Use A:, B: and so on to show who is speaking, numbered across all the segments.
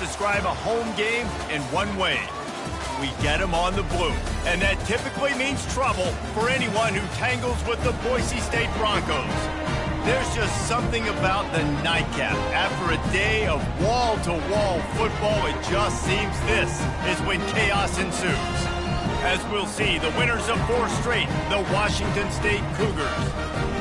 A: describe a home game in one way. We get them on the blue, and that typically means trouble for anyone who tangles with the Boise State Broncos. There's just something about the nightcap. After a day of wall-to-wall football, it just seems this is when chaos ensues. As we'll see, the winners of 4 straight, the Washington State Cougars,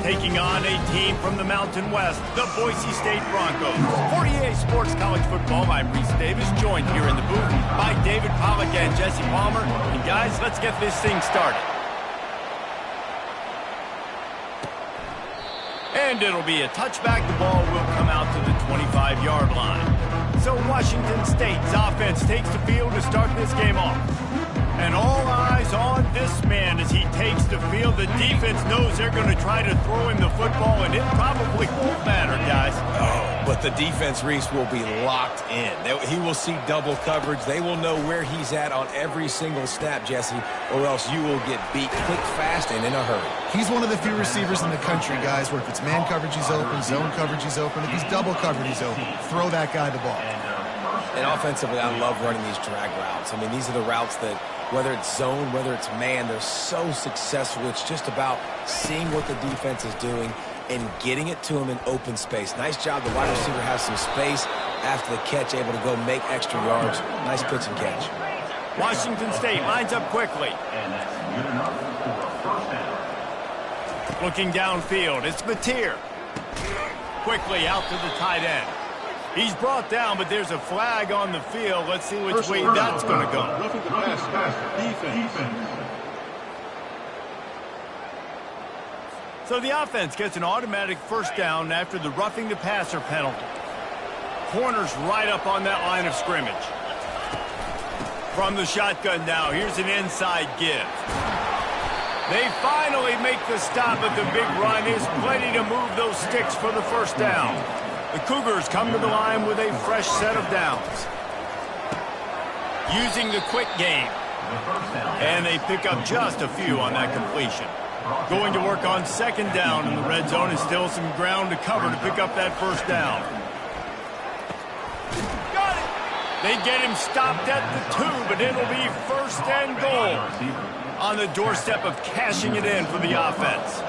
A: taking on a team from the Mountain West, the Boise State Broncos. For EA Sports College Football, I'm Reese Davis, joined here in the booth by David Pollack and Jesse Palmer. And guys, let's get this thing started. And it'll be a touchback. The ball will come out to the 25-yard line. So Washington State's offense takes the field to start this game off. And all eyes on this man as he takes the field. The defense knows they're going to try to throw him the football, and it probably won't matter, guys.
B: Oh, but the defense, Reese, will be locked in. He will see double coverage. They will know where he's at on every single snap, Jesse, or else you will get beat quick, fast, and in a hurry.
C: He's one of the few receivers in the country, guys, where if it's man coverage, he's open, zone coverage, he's open. If he's double covered, he's open. Throw that guy the ball.
B: And offensively, I love running these drag routes. I mean, these are the routes that, whether it's zone, whether it's man, they're so successful. It's just about seeing what the defense is doing and getting it to him in open space. Nice job. The wide receiver has some space after the catch, able to go make extra yards. Nice pitch and catch.
A: Washington State lines up quickly. Looking downfield, it's Mateer. Quickly out to the tight end. He's brought down, but there's a flag on the field. Let's see which way that's going to go. So the offense gets an automatic first down after the roughing the passer penalty. Corners right up on that line of scrimmage. From the shotgun now, here's an inside give. They finally make the stop, but the big run is plenty to move those sticks for the first down. The Cougars come to the line with a fresh set of downs. Using the quick game. And they pick up just a few on that completion. Going to work on second down in the red zone, and still some ground to cover to pick up that first down. Got it! They get him stopped at the 2, but it'll be first and goal. On the doorstep of cashing it in for the offense.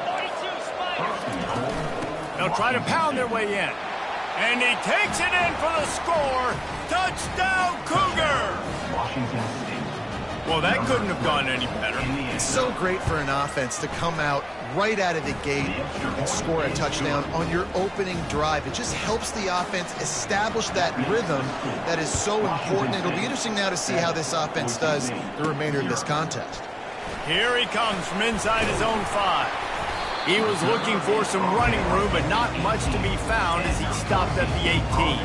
A: They'll try to pound their way in. And he takes it in for the score. Touchdown, Cougar! Well, that couldn't have gone any better.
C: It's so great for an offense to come out right out of the gate and score a touchdown on your opening drive. It just helps the offense establish that rhythm that is so important. It'll be interesting now to see how this offense does the remainder of this contest.
A: Here he comes from inside his own 5. He was looking for some running room, but not much to be found as he stopped at the 18.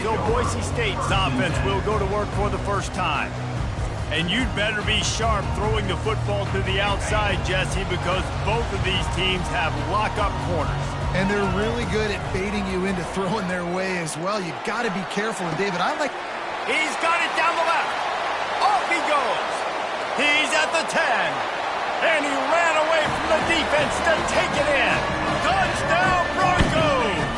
A: So Boise State's offense will go to work for the first time. And you'd better be sharp throwing the football to the outside, Jesse, because both of these teams have lock-up corners.
C: And they're really good at baiting you into throwing their way as well. You've got to be careful. And, David, I like...
A: He's got it down the left. Off he goes. He's at the 10. And he ran away from the defense to take it in. Touchdown, Broncos!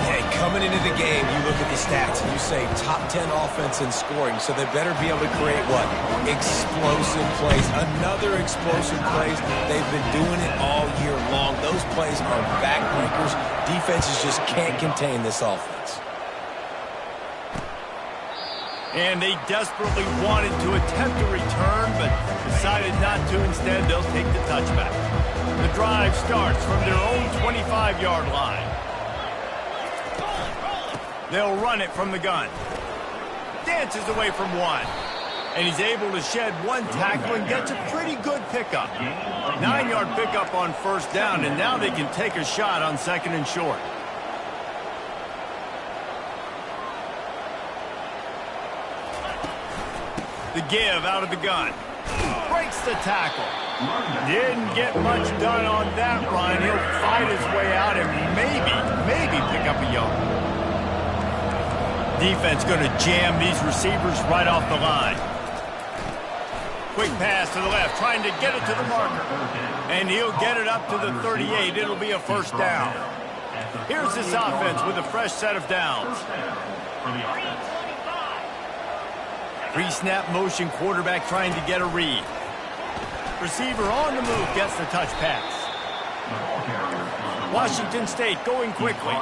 B: Hey, coming into the game, you look at the stats and you say top 10 offense in scoring, so they better be able to create what? Explosive plays. Another explosive plays. They've been doing it all year long. Those plays are backbreakers. Defenses just can't contain this offense.
A: And they desperately wanted to attempt a return, but decided not to. Instead, they'll take the touchback. The drive starts from their own 25-yard line. They'll run it from the gun. Dances away from 1. And he's able to shed 1 tackle and gets a pretty good pickup. 9-yard pickup on first down, and now they can take a shot on second and short. The give out of the gun. Breaks the tackle. Didn't get much done on that run. He'll fight his way out and maybe pick up a yard. Defense going to jam these receivers right off the line. Quick pass to the left, trying to get it to the marker. And he'll get it up to the 38. It'll be a first down. Here's this offense with a fresh set of downs. Pre-snap motion quarterback trying to get a read. Receiver on the move gets the touch pass. Washington State going quickly.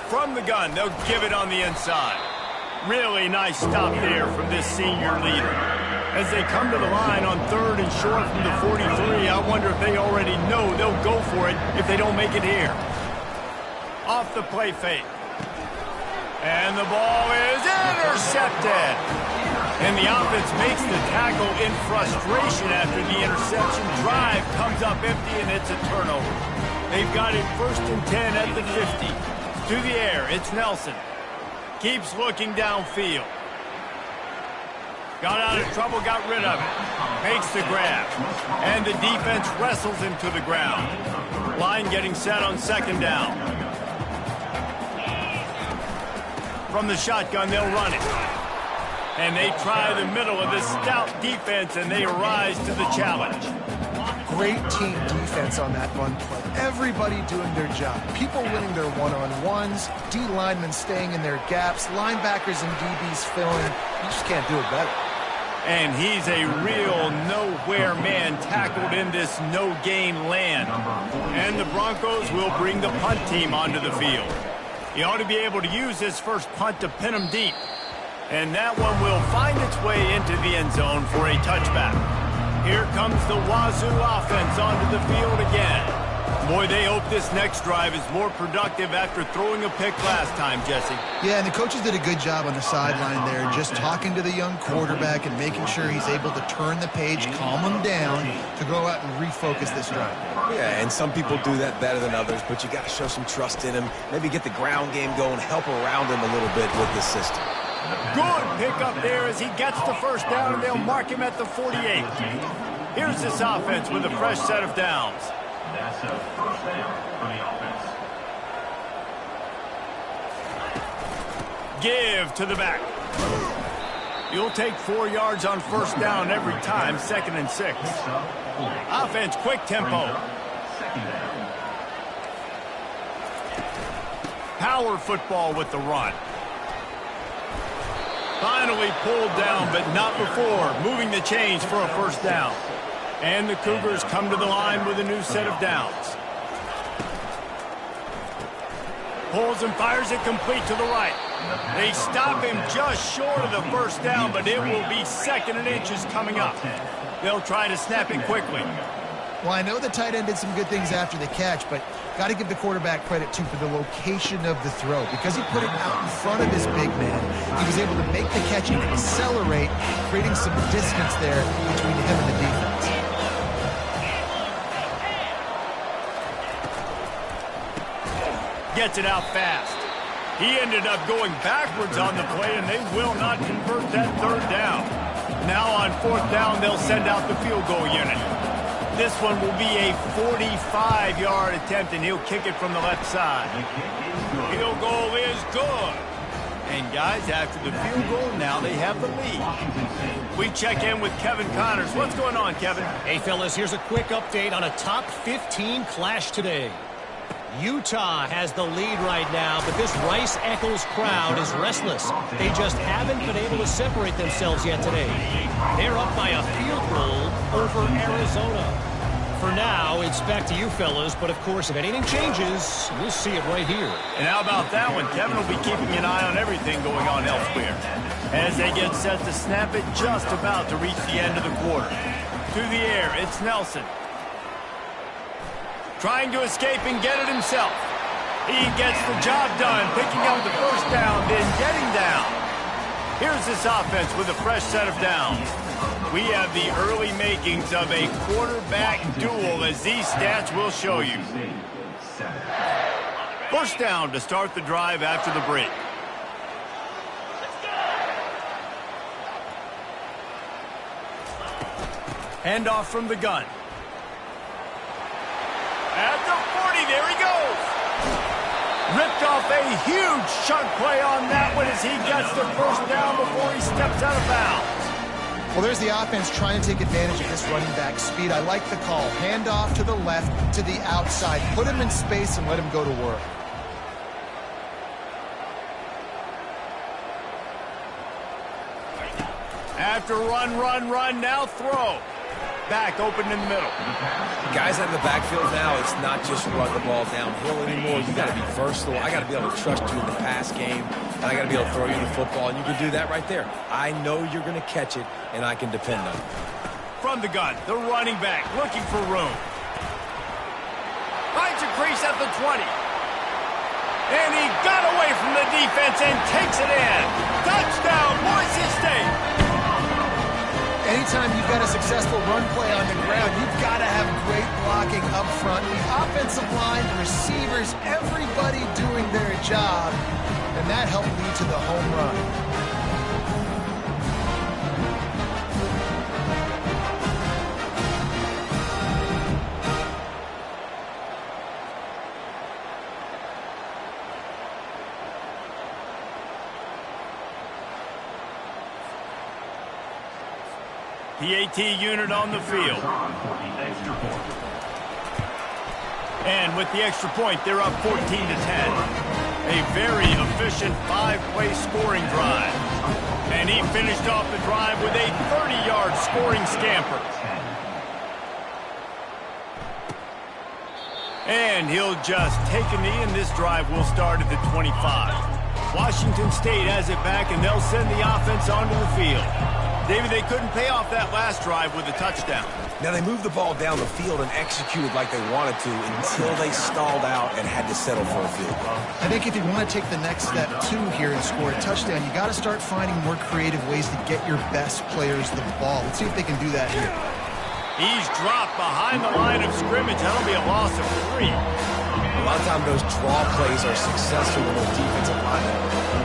A: From the gun, they'll give it on the inside. Really nice stop there from this senior leader. As they come to the line on 3rd and short from the 43, I wonder if they already know they'll go for it if they don't make it here. Off the play fake. And the ball is intercepted. And the offense makes the tackle in frustration after the interception. Drive comes up empty, and it's a turnover. They've got it 1st and 10 at the 50. To the air, it's Nelson. Keeps looking downfield. Got out of trouble, got rid of it. Makes the grab. And the defense wrestles him to the ground. Line getting set on 2nd down. From the shotgun, they'll run it. And they try the middle of this stout defense, and they rise to the challenge.
C: Great team defense on that run play. Everybody doing their job. People winning their one-on-ones, D linemen staying in their gaps, linebackers and DBs filling. You just can't do it better.
A: And he's a real nowhere man tackled in this no-gain land. And the Broncos will bring the punt team onto the field. He ought to be able to use his first punt to pin him deep. And that one will find its way into the end zone for a touchback. Here comes the Wazoo offense onto the field again. Boy, they hope this next drive is more productive after throwing a pick last time, Jesse.
C: Yeah, and the coaches did a good job on the sideline there, just talking to the young quarterback and making sure he's able to turn the page, calm him down, to go out and refocus this drive.
B: Yeah, and some people do that better than others, but you got to show some trust in him. Maybe get the ground game going, help around him a little bit with this system.
A: Good pickup there as he gets the 1st down, and they'll mark him at the 48. Here's this offense with a fresh set of downs.
D: That's a 1st down for the offense.
A: Give to the back. You'll take 4 yards on 1st down every time, 2nd and 6. Offense, quick tempo. Power football with the run. Finally pulled down, but not before moving the chains for a 1st down. And the Cougars come to the line with a new set of downs. Pulls and fires it complete to the right. They stop him just short of the 1st down, but it will be 2nd and inches coming up. They'll try to snap it quickly.
C: Well, I know the tight end did some good things after the catch, but got to give the quarterback credit, too, for the location of the throw. Because he put it out in front of his big man, he was able to make the catch and accelerate, creating some distance there between him and the defense.
A: Gets it out fast. He ended up going backwards on the play, and they will not convert that 3rd down. Now on 4th down, they'll send out the field goal unit. This one will be a 45-yard attempt, and he'll kick it from the left side. Field goal is good. And, guys, after the field goal, now they have the lead. We check in with Kevin Connors. What's going on, Kevin?
E: Hey, fellas, here's a quick update on a top 15 clash today. Utah has the lead right now, but this Rice-Eccles crowd is restless. They just haven't been able to separate themselves yet today. They're up by a field goal over Arizona. For now, it's back to you fellas, but of course, if anything changes, we'll see it right here.
A: And how about that one? Kevin will be keeping an eye on everything going on elsewhere. As they get set to snap it, just about to reach the end of the quarter. To the air, it's Nelson. Trying to escape and get it himself. He gets the job done, picking up the 1st down, then getting down. Here's this offense with a fresh set of downs. We have the early makings of a quarterback duel, as these stats will show you. 1st down to start the drive after the break. Handoff from the gun. At the 40, there he goes. Ripped off a huge chunk play on that one as he gets the 1st down before he steps out of bounds.
C: Well, there's the offense trying to take advantage of this running back speed. I like the call. Hand off to the left, to the outside. Put him in space and let him go to work.
A: After run, now throw. Back open in the middle.
B: Guys out in the backfield now, it's not just run the ball downhill anymore. You got to be versatile. I got to be able to trust you in the pass game, and I got to be able to throw you the football, and you can do that right there. I know you're going to catch it, and I can depend on it.
A: From the gun, the running back looking for room. Finds a crease at the 20. And he got away from the defense and takes it in. Touchdown, Boise State.
C: Anytime you've got a successful run play on the ground, you've got to have great blocking up front. The offensive line, the receivers, everybody doing their job. And that helped lead to the home run.
A: The AT unit on the field. And with the extra point, they're up 14-10. A very efficient 5-play scoring drive. And he finished off the drive with a 30-yard scoring scamper. And he'll just take a knee, and this drive will start at the 25. Washington State has it back, and they'll send the offense onto the field. David, they couldn't pay off that last drive with a touchdown.
B: Now, they moved the ball down the field and executed like they wanted to until they stalled out and had to settle for a field goal.
C: I think if you want to take the next step, too, here and score a touchdown, you got to start finding more creative ways to get your best players the ball. Let's see if they can do that here.
A: He's dropped behind the line of scrimmage. That'll be a loss of 3.
B: A lot of times those draw plays are successful when those defensive linemen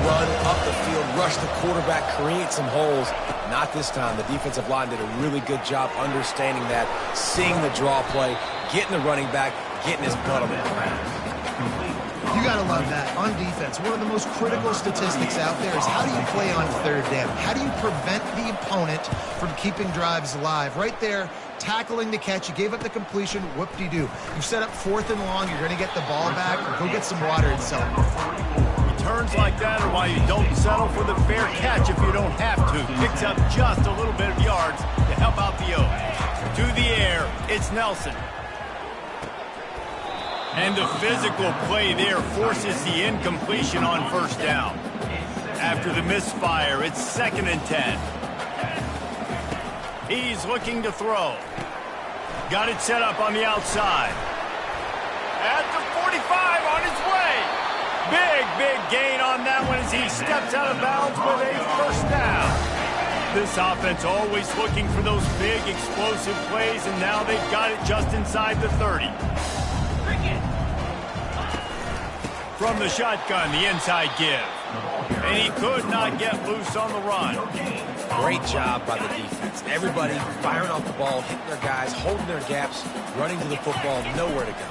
B: run up the field, rush the quarterback, create some holes. Not this time. The defensive line did a really good job understanding that, seeing the draw play, getting the running back, getting his butt on the ground.
C: You got to love that. On defense, one of the most critical statistics out there is how do you play on third down? How do you prevent the opponent from keeping drives alive? Right there, tackling the catch. You gave up the completion. Whoop-de-doo. You set up 4th and long. You're going to get the ball back. Or go get some water and sell it.
A: Turns like that are why you don't settle for the fair catch if you don't have to. Picks up just a little bit of yards to help out the O. To the air, it's Nelson. And the physical play there forces the incompletion on first down. After the misfire, it's 2nd and 10. He's looking to throw. Got it set up on the outside. At the 45 on his way. Big gain on that one as he steps out of bounds with a first down. This offense always looking for those big explosive plays, and now they've got it just inside the 30. From the shotgun, the inside give. And he could not get loose on the run.
B: Great job by the defense. Everybody firing off the ball, hitting their guys, holding their gaps, running to the football, nowhere to go.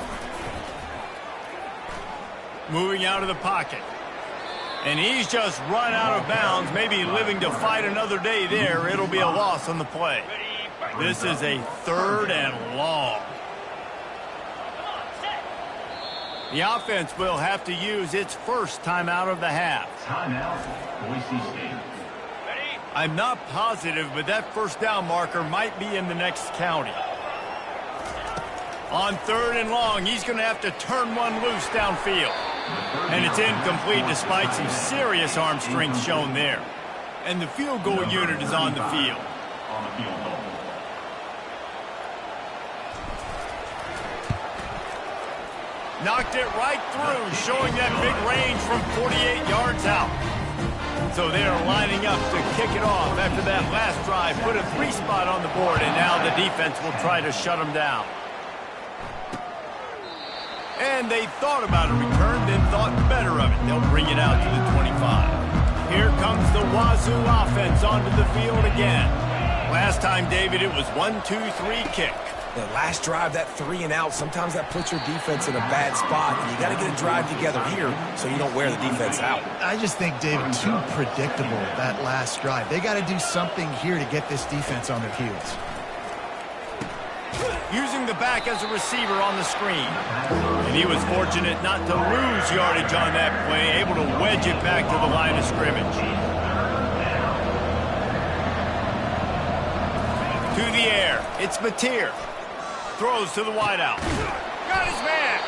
A: Moving out of the pocket. And he's just run out of bounds, maybe living to fight another day there. It'll be a loss on the play. This is a 3rd and long. The offense will have to use its first timeout of the half.
D: Timeout, Boise State.
A: I'm not positive, but that first down marker might be in the next county. On 3rd and long, he's going to have to turn one loose downfield. And it's incomplete despite some serious arm strength shown there. And the field goal unit is on the field.
D: On the field goal.
A: Knocked it right through, showing that big range from 48 yards out. So they are lining up to kick it off after that last drive. Put a 3 spot on the board, and now the defense will try to shut them down. And they thought about a return, then thought better of it. They'll bring it out to the 25. Here comes the Wazoo offense onto the field again. Last time, David, it was 1-2-3 kick.
B: The last drive, that 3 and out, sometimes that puts your defense in a bad spot, and you got to get a drive together here so you don't wear the defense out.
C: I just think, David, too predictable, that last drive. They got to do something here to get this defense on their heels.
A: Using the back as a receiver on the screen. And he was fortunate not to lose yardage on that play, able to wedge it back to the line of scrimmage. To the air, it's Mateer. Throws to the wideout. Got his man.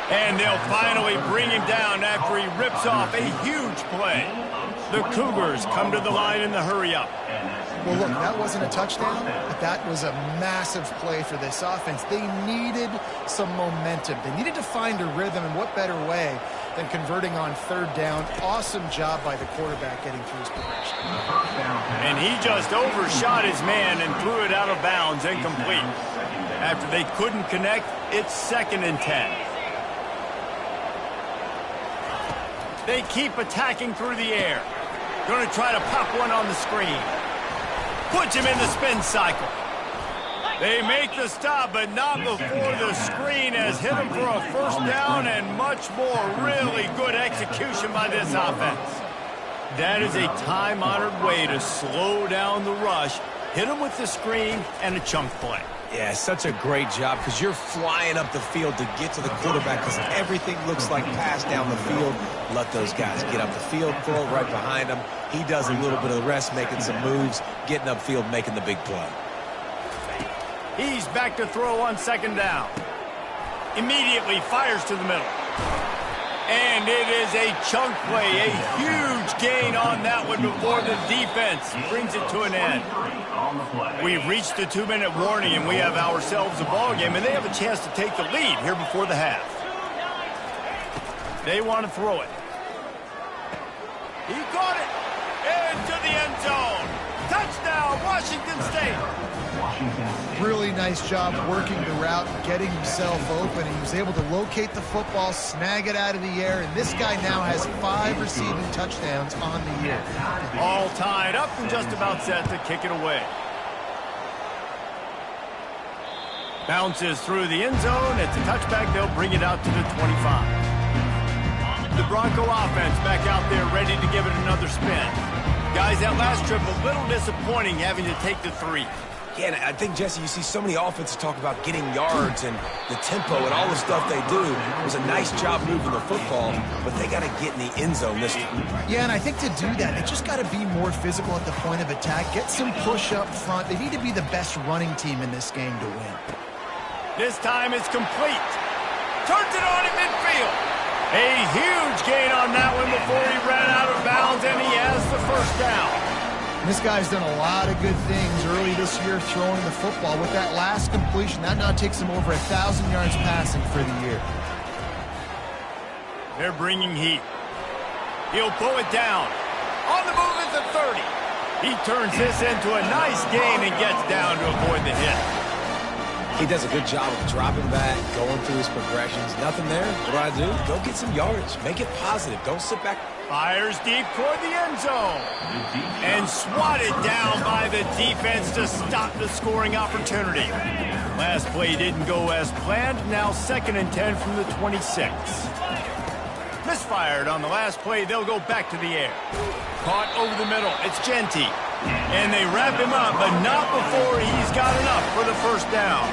A: And they'll finally bring him down after he rips off a huge play. The Cougars come to the line in the hurry-up.
C: Well, look, that wasn't a touchdown, but that was a massive play for this offense. They needed some momentum. They needed to find a rhythm, and what better way than converting on 3rd down. Awesome job by the quarterback getting through his progression.
A: And he just overshot his man and threw it out of bounds, incomplete. After they couldn't connect, it's 2nd and 10. They keep attacking through the air. Going to try to pop one on the screen. Puts him in the spin cycle. They make the stop, but not before the screen has hit him for a 1st down and much more. Really good execution by this offense. That is a time-honored way to slow down the rush, hit him with the screen, and a chunk play.
B: Yeah, such a great job because you're flying up the field to get to the quarterback because everything looks like pass down the field. Let those guys get up the field, throw it right behind him. He does a little bit of the rest, making some moves, getting upfield, making the big play.
A: He's back to throw on 2nd down. Immediately fires to the middle. And it is a chunk play, a huge gain on that one before the defense brings it to an end. We've reached the 2-minute warning, and we have ourselves a ball game, and they have a chance to take the lead here before the half. They want to throw it. He caught it into the end zone. Touchdown, Washington State.
C: Really nice job working the route, getting himself open. He was able to locate the football, snag it out of the air, and this guy now has 5 receiving touchdowns on the year.
A: All tied up and just about set to kick it away. Bounces through the end zone. It's a touchback. They'll bring it out to the 25. The Bronco offense back out there ready to give it another spin. Guys, that last trip a little disappointing having to take the 3.
B: Yeah, and I think, Jesse, you see so many offenses talk about getting yards and the tempo and all the stuff they do. It was a nice job moving the football, but they got to get in the end zone this time.
C: Yeah, and I think to do that, they just got to be more physical at the point of attack, get some push up front. They need to be the best running team in this game to win.
A: This time it's complete. Turns it on in midfield. A huge gain on that one before he ran out of bounds, and he has the 1st down.
C: This guy's done a lot of good things early this year throwing the football. With that last completion, that now takes him over 1,000 yards passing for the year.
A: They're bringing heat. He'll pull it down. On the move is the 30. He turns this into a nice gain and gets down to avoid the hit.
B: He does a good job of dropping back, going through his progressions. Nothing there. What do? Go get some yardage. Make it positive. Don't sit back.
A: Fires deep toward the end zone. And swatted down by the defense to stop the scoring opportunity. Last play didn't go as planned. Now 2nd and 10 from the 26. Misfired on the last play. They'll go back to the air. Caught over the middle. It's Genty. And they wrap him up, but not before he's got enough for the 1st down.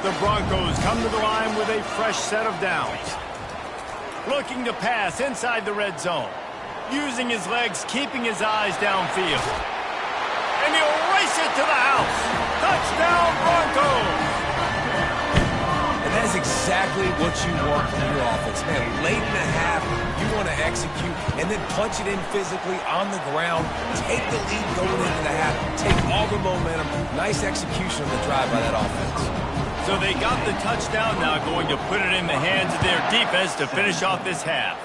A: The Broncos come to the line with a fresh set of downs. Looking to pass inside the red zone. Using his legs, keeping his eyes downfield. And he'll race it to the house. Touchdown, Broncos!
B: And that is exactly what you want from your offense. Man, late in the half, you want to execute and then punch it in physically on the ground. Take the lead going into the half. Take all the momentum. Nice execution on the drive by that offense.
A: So they got the touchdown, now going to put it in the hands of their defense to finish off this half.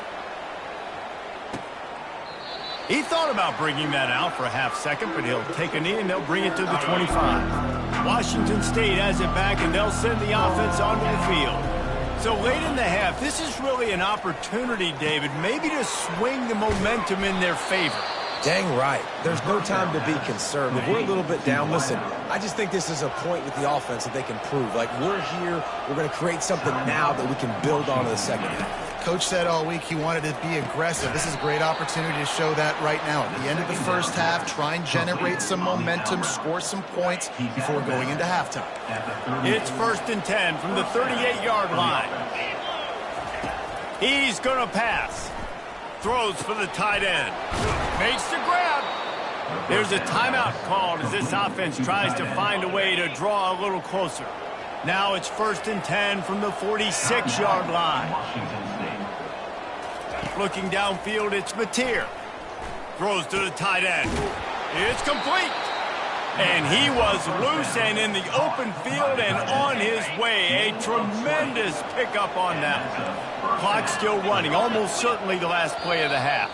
A: He thought about bringing that out for a half second, but he'll take a knee and they'll bring it to the 25. Washington State has it back and they'll send the offense onto the field. So late in the half, this is really an opportunity, David, maybe to swing the momentum in their favor.
B: Dang right. There's no time to be concerned. If we're a little bit down, listen, I just think this is a point with the offense that they can prove. Like, we're here, we're going to create something now that we can build on in the second half.
C: Coach said all week he wanted to be aggressive. This is a great opportunity to show that right now. At the end of the first half, try and generate some momentum, score some points before going into halftime.
A: It's 1st and 10 from the 38-yard line. He's going to pass. Throws for the tight end. Makes the grab. There's a timeout called as this offense tries to find a way to draw a little closer. Now it's 1st and 10 from the 46-yard line. Looking downfield, it's Mateer. Throws to the tight end. It's complete. And he was loose and in the open field and on his way. A tremendous pickup on that. Clock still running, almost certainly the last play of the half.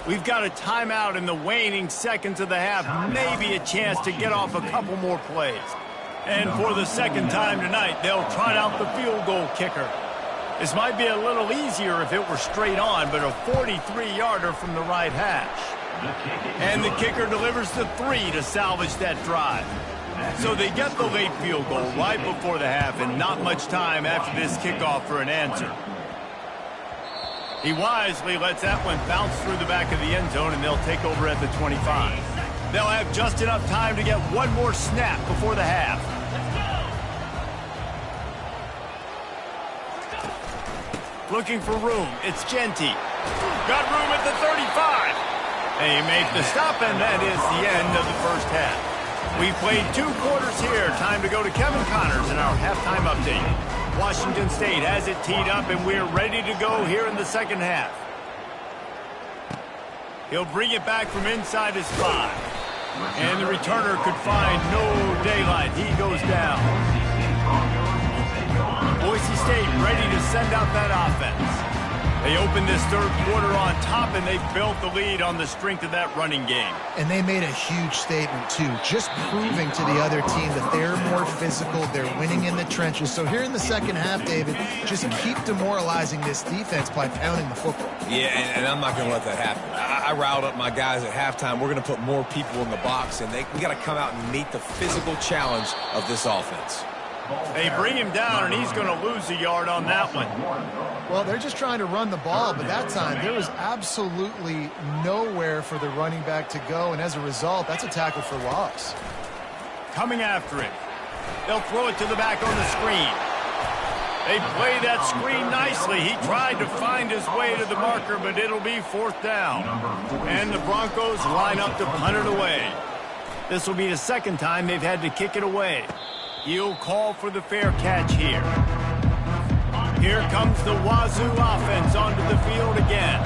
A: We've got a timeout in the waning seconds of the half. Maybe a chance to get off a couple more plays. And for the second time tonight, they'll trot out the field goal kicker. This might be a little easier if it were straight on, but a 43-yarder from the right hash. And the kicker delivers the 3 to salvage that drive. So they get the late field goal right before the half and not much time after this kickoff for an answer. He wisely lets that one bounce through the back of the end zone, and they'll take over at the 25. They'll have just enough time to get one more snap before the half. Looking for room. It's Genty. Got room at the 35. They make the stop, and that is the end of the first half. We played 2 quarters here. Time to go to Kevin Connors in our halftime update. Washington State has it teed up, and we're ready to go here in the second half. He'll bring it back from inside his 5. And the returner could find no daylight. He goes down. Boise State ready to send out that offense. They opened this third quarter on top, and they built the lead on the strength of that running game.
C: And they made a huge statement, too, just proving to the other team that they're more physical, they're winning in the trenches. So here in the second half, David, just keep demoralizing this defense by pounding the football.
B: Yeah, and I'm not going to let that happen. I riled up my guys at halftime. We're going to put more people in the box, and we got to come out and meet the physical challenge of this offense.
A: They bring him down, and he's going to lose a yard on that one.
C: Well, they're just trying to run the ball, but that time there was absolutely nowhere for the running back to go, and as a result, that's a tackle for loss.
A: Coming after it. They'll throw it to the back on the screen. They play that screen nicely. He tried to find his way to the marker, but it'll be 4th down. And the Broncos line up to punt it away. This will be the second time they've had to kick it away. He'll call for the fair catch here. Here comes the Wazoo offense onto the field again.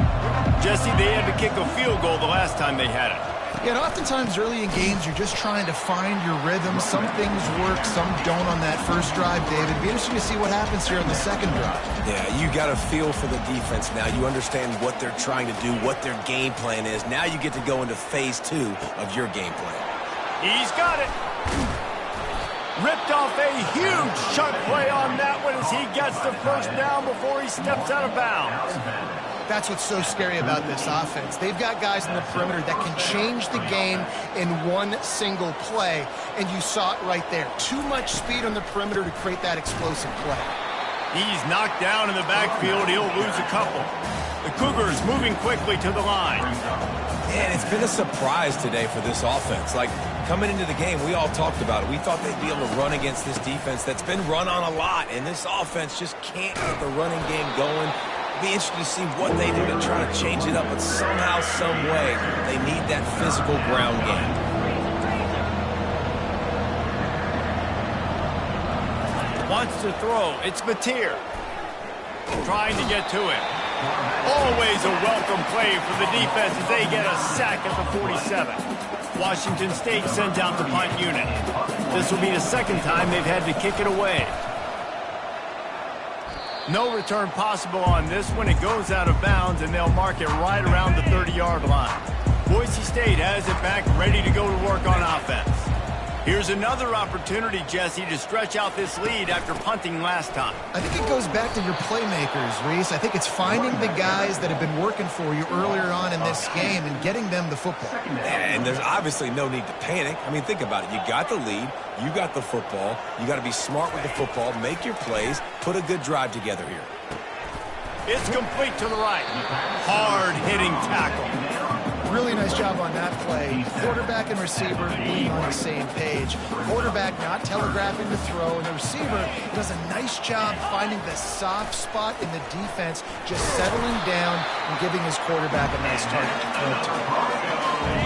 A: Jesse, they had to kick a field goal the last time they had it.
C: Yeah, and oftentimes early in games, you're just trying to find your rhythm. Some things work, some don't on that first drive, David. It'd be interesting to see what happens here on the second drive.
B: Yeah, you got a feel for the defense now. You understand what they're trying to do, what their game plan is. Now you get to go into phase 2 of your game plan.
A: He's got it. Ripped off a huge chunk play on that one as he gets the first down before he steps out of bounds.
C: That's what's so scary about this offense. They've got guys in the perimeter that can change the game in one single play, and you saw it right there. Too much speed on the perimeter to create that explosive play.
A: He's knocked down in the backfield. He'll lose a couple. The Cougars moving quickly to the line.
B: And it's been a surprise today for this offense. Like, coming into the game, we all talked about it. We thought they'd be able to run against this defense that's been run on a lot, and this offense just can't get the running game going. It'll be interesting to see what they do to try to change it up, but somehow, some way, they need that physical ground game.
A: Wants to throw. It's Mateer. Trying to get to him. Always a welcome play for the defense as they get a sack at the 47. Washington State sends out the punt unit. This will be the second time they've had to kick it away. No return possible on this one. It goes out of bounds, and they'll mark it right around the 30-yard line. Boise State has it back, ready to go to work on offense. Here's another opportunity, Jesse, to stretch out this lead after punting last time.
C: I think it goes back to your playmakers, Reese. I think it's finding the guys that have been working for you earlier on in this game and getting them the football.
B: And there's obviously no need to panic. I mean, think about it. You got the lead. You got the football. You got to be smart with the football, make your plays, put a good drive together here.
A: It's complete to the right. Hard-hitting tackle.
C: Really nice job on that play. Quarterback and receiver being on the same page. Quarterback not telegraphing the throw, and the receiver does a nice job finding the soft spot in the defense, just settling down and giving his quarterback a nice target to throw to.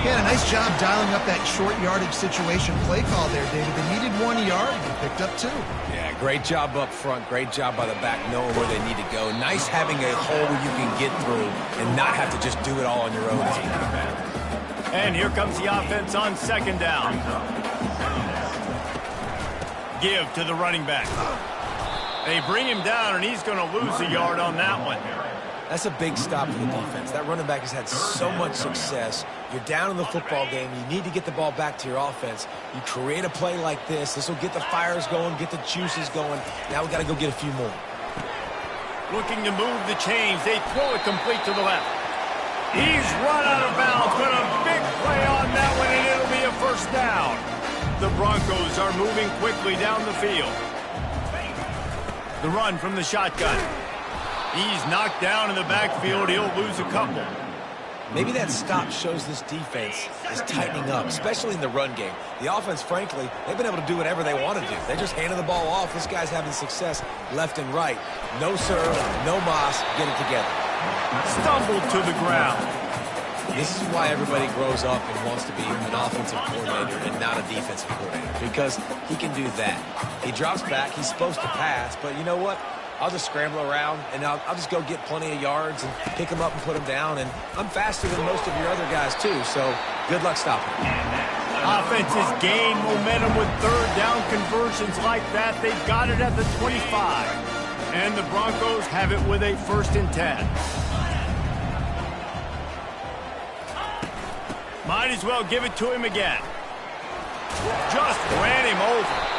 C: Yeah, a nice job dialing up that short yardage situation play call there, David. They needed 1 yard, they picked up 2.
B: Yeah, great job up front. Great job by the back knowing where they need to go. Nice having a hole you can get through and not have to just do it all on your own as a quarterback.
A: And here comes the offense on second down. Give to the running back. They bring him down, and he's going to lose a yard on that one.
B: That's a big stop for the defense. That running back has had so much success. You're down in the football game. You need to get the ball back to your offense. You create a play like this. This will get the fires going, get the juices going. Now we got to go get a few more.
A: Looking to move the chains. They throw it complete to the left. He's run out of bounds, but a big play on that one, and it'll be a first down. The Broncos are moving quickly down the field. The run from the shotgun. He's knocked down in the backfield. He'll lose a couple.
B: Maybe that stop shows this defense is tightening up, especially in the run game. The offense, frankly, they've been able to do whatever they want to do. They're just handing the ball off. This guy's having success left and right. No serve, no moss. Get it together.
A: Stumbled to the ground.
B: This is why everybody grows up and wants to be an offensive coordinator and not a defensive coordinator, because he can do that. He drops back. He's supposed to pass, but you know what? I'll just scramble around, and I'll just go get plenty of yards and pick them up and put them down. And I'm faster than most of your other guys, too, so good luck stopping me.
A: Offenses gain momentum with third down conversions like that. They've got it at the 25. And the Broncos have it with a 1st and 10. Might as well give it to him again. Just ran him over.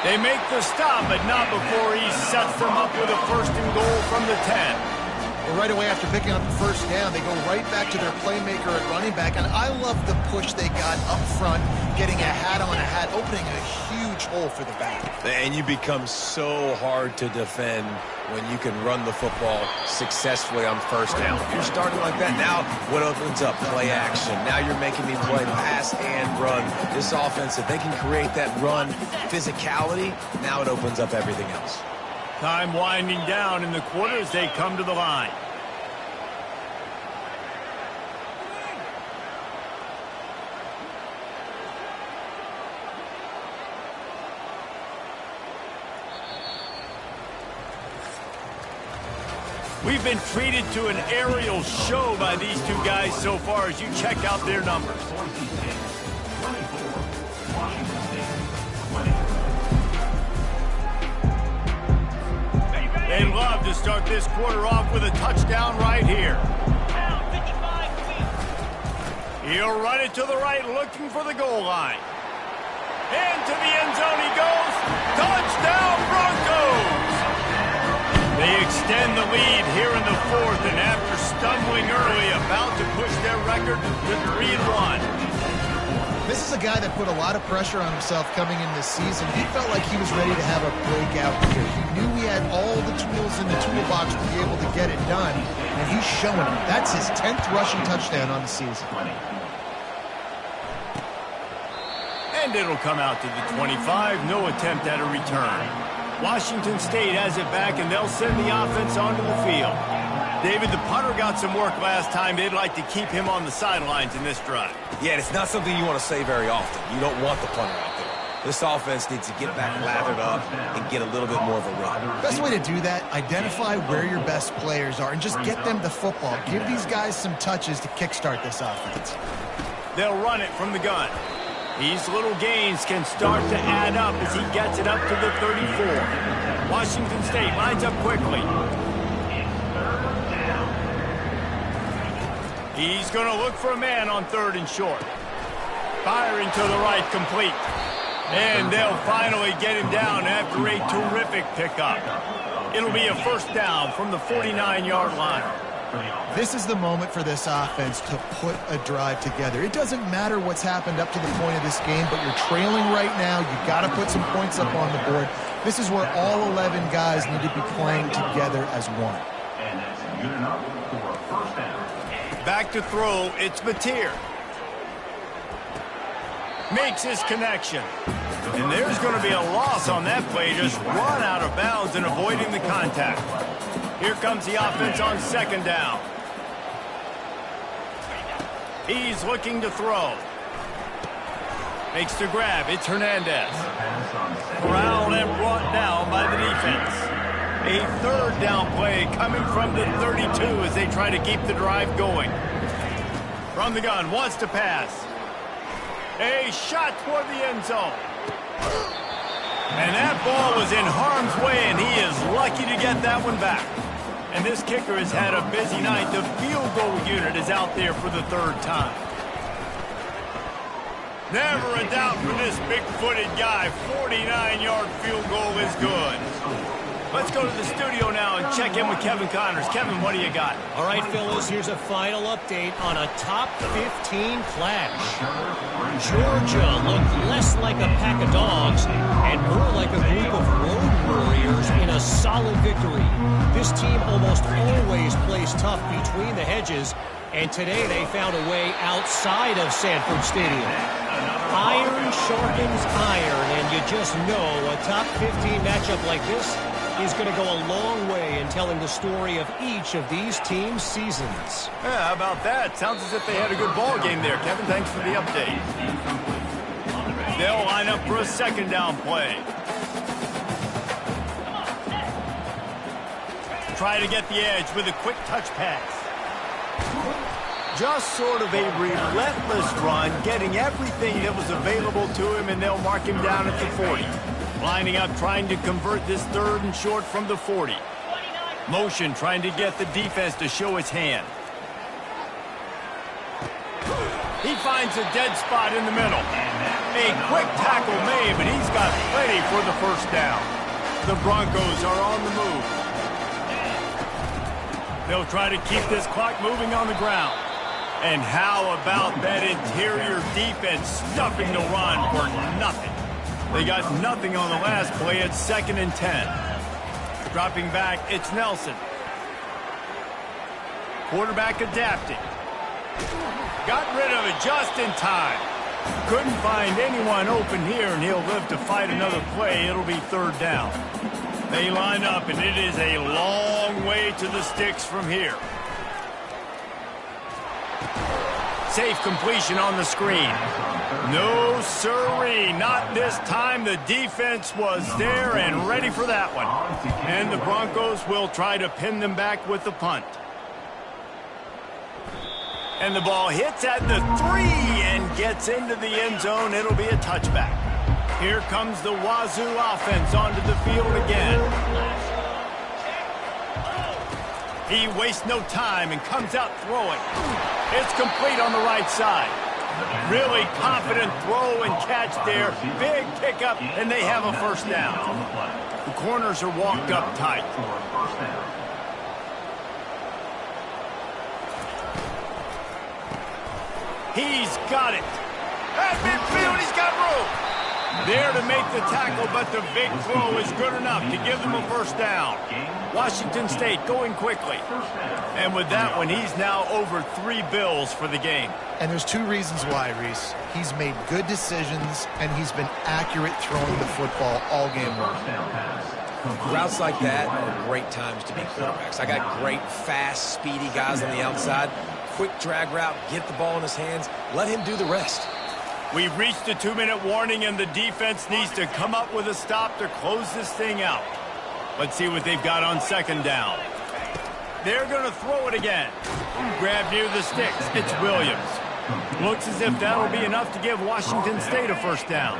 A: They make the stop, but not before he sets them up with a 1st and goal from the 10.
C: Well, right away after picking up the first down, they go right back to their playmaker at running back. And I love the push they got up front, getting a hat on a hat, opening a huge hole for the back.
B: And you become so hard to defend when you can run the football successfully on 1st down. If you're starting like that, now what opens up? Play action. Now you're making me play pass and run. This offense, if they can create that run physicality, now it opens up everything else.
A: Time winding down in the quarter as they come to the line. We've been treated to an aerial show by these two guys so far as you check out their numbers. They love to start this quarter off with a touchdown right here. He'll run it to the right, looking for the goal line. Into the end zone he goes. Touchdown, Broncos! They extend the lead here in the 4th, and after stumbling early, about to push their record to 3-1.
C: This is a guy that put a lot of pressure on himself coming in this season. He felt like he was ready to have a breakout year. He knew he had all the tools in the toolbox to be able to get it done, and he's showing it. That's his 10th rushing touchdown on the season.
A: And it'll come out to the 25. No attempt at a return. Washington State has it back, and they'll send the offense onto the field. David, the punter got some work last time. They'd like to keep him on the sidelines in this drive.
B: Yeah, it's not something you want to say very often. You don't want the punter out there. This offense needs to get back lathered up and get a little bit more of a run.
C: Best way to do that, identify where your best players are and just get them the football. Give these guys some touches to kickstart this offense.
A: They'll run it from the gun. These little gains can start to add up as he gets it up to the 34. Washington State lines up quickly. He's going to look for a man on 3rd and short. Firing to the right, complete. And they'll finally get him down after a terrific pickup. It'll be a first down from the 49-yard line.
C: This is the moment for this offense to put a drive together. It doesn't matter what's happened up to the point of this game, but you're trailing right now. You've got to put some points up on the board. This is where all 11 guys need to be playing together as one.
D: And that's good enough for a first down.
A: Back to throw, it's Mateer. Makes his connection. And there's going to be a loss on that play, just run out of bounds and avoiding the contact. Here comes the offense on second down. He's looking to throw. Makes the grab. It's Hernandez. Corralled and brought down by the defense. A third down play coming from the 32 as they try to keep the drive going. From the gun, wants to pass. A shot toward the end zone. And that ball was in harm's way, and he is lucky to get that one back. And this kicker has had a busy night. The field goal unit is out there for the third time. Never a doubt for this big-footed guy. 49-yard field goal is good. Let's go to the studio now and check in with Kevin Connors. Kevin, what do you got?
E: All right, fellas, here's a final update on a top 15 clash. Georgia looked less like a pack of dogs and more like a group of road warriors in a solid victory. This team almost always plays tough between the hedges, and today they found a way outside of Sanford Stadium. Iron sharpens iron, and you just know a top 15 matchup like this is going to go a long way in telling the story of each of these teams' seasons.
A: Yeah, how about that? Sounds as if they had a good ball game there. Kevin, thanks for the update. They'll line up for a second down play. Try to get the edge with a quick touch pass. Just sort of a relentless run, getting everything that was available to him, and they'll mark him down at the 40. Lining up, trying to convert this third and short from the 40. Motion, trying to get the defense to show his hand. He finds a dead spot in the middle. A quick tackle made, but he's got plenty for the first down. The Broncos are on the move. They'll try to keep this clock moving on the ground. And how about that interior defense stuffing the run for nothing? They got nothing on the last play. It's 2nd and 10. Dropping back, it's Nelson. Quarterback adapting. Got rid of it just in time. Couldn't find anyone open here, and he'll live to fight another play. It'll be 3rd down. They line up, and it is a long way to the sticks from here. Safe completion on the screen. No, sirree, not this time. The defense was there and ready for that one. And the Broncos will try to pin them back with the punt. And the ball hits at the 3 and gets into the end zone. It'll be a touchback. Here comes the Wazoo offense onto the field again. He wastes no time and comes out throwing. It's complete on the right side. Really confident throw and catch there. Big pickup, and they have a first down. The corners are walked up tight. He's got it. At midfield, he's got room. There to make the tackle, but the big throw is good enough to give them a first down. Washington State going quickly. And with that one, he's now over 3 bills for the game.
C: And there's 2 reasons why, Reese. He's made good decisions, and he's been accurate throwing the football all game long.
B: Routes like that are great times to be quarterbacks. I got great, fast, speedy guys on the outside. Quick drag route, get the ball in his hands, let him do the rest.
A: We've reached the 2-minute warning, and the defense needs to come up with a stop to close this thing out. Let's see what they've got on second down. They're going to throw it again. Grab near the sticks. It's Williams. Looks as if that'll be enough to give Washington State a first down.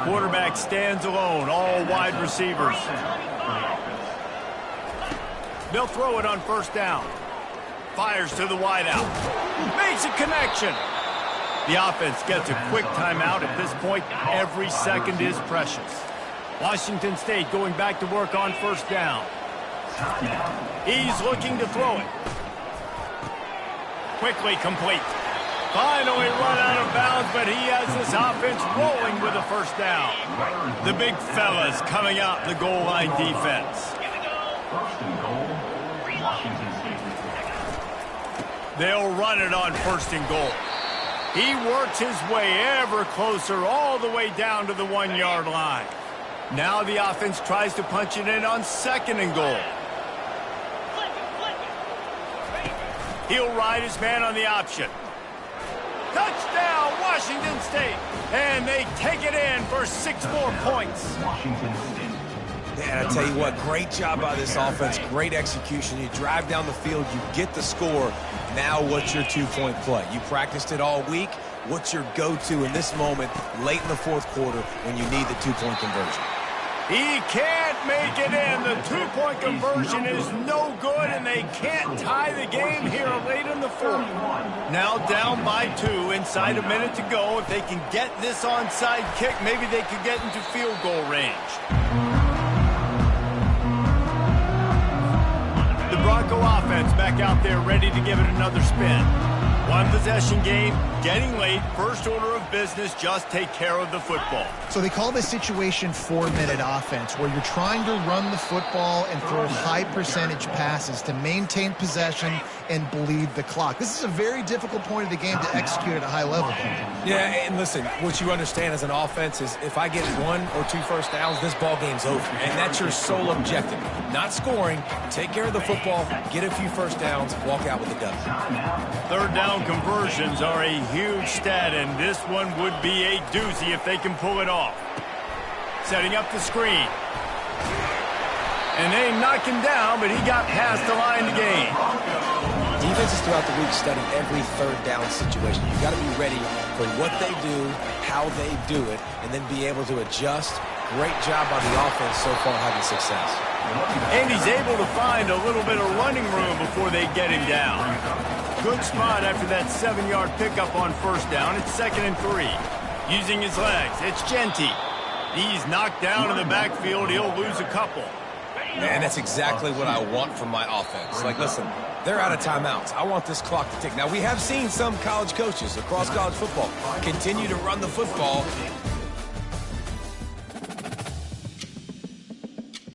A: Quarterback stands alone, all wide receivers. They'll throw it on first down. Fires to the wideout. Makes a connection. The offense gets a quick timeout. At this point, every second is precious. Washington State going back to work on first down. He's looking to throw it. Quickly complete. Finally run out of bounds, but he has this offense rolling with a first down. The big fellas coming out in the goal line defense.
D: First and goal, Washington State.
A: They'll run it on first and goal. He works his way ever closer all the way down to the 1-yard line. Now the offense tries to punch it in on second and goal. He'll ride his man on the option. Touchdown, Washington State. And they take it in for 6 more points.
D: Washington State.
B: Man, I tell you what, great job by this offense, great execution. You drive down the field, you get the score. Now what's your 2-point play? You practiced it all week. What's your go-to in this moment, late in the fourth quarter, when you need the 2-point conversion?
A: He can't make it in. The 2-point conversion is no good, and they can't tie the game here late in the fourth. Now down by 2, inside a minute to go. If they can get this onside kick, maybe they could get into field goal range. The Bronco offense back out there ready to give it another spin. One possession game, getting late, first order of business, just take care of the football.
C: So they call this situation 4-minute offense, where you're trying to run the football and throw high percentage passes to maintain possession and bleed the clock. This is a very difficult point of the game to execute at a high level.
B: Yeah, and listen, what you understand as an offense is if I get 1 or 2 first downs, this ball game's over. And that's your sole objective. Not scoring, take care of the football, get a few first downs, walk out with a dub.
A: Third down conversions are a huge stat, and this one would be a doozy if they can pull it off. Setting up the screen. And they knock him down, but he got past the line to gain.
B: Defenses throughout the week study every third down situation. You've got to be ready for what they do, how they do it, and then be able to adjust. Great job by the offense so far having success.
A: And he's able to find a little bit of running room before they get him down. Good spot after that 7-yard pickup on first down. It's 2nd and 3. Using his legs, it's Genty. He's knocked down in the backfield. He'll lose a couple.
B: Man, that's exactly what I want from my offense. Like, listen, they're out of timeouts. I want this clock to tick. Now, we have seen some college coaches across college football continue to run the football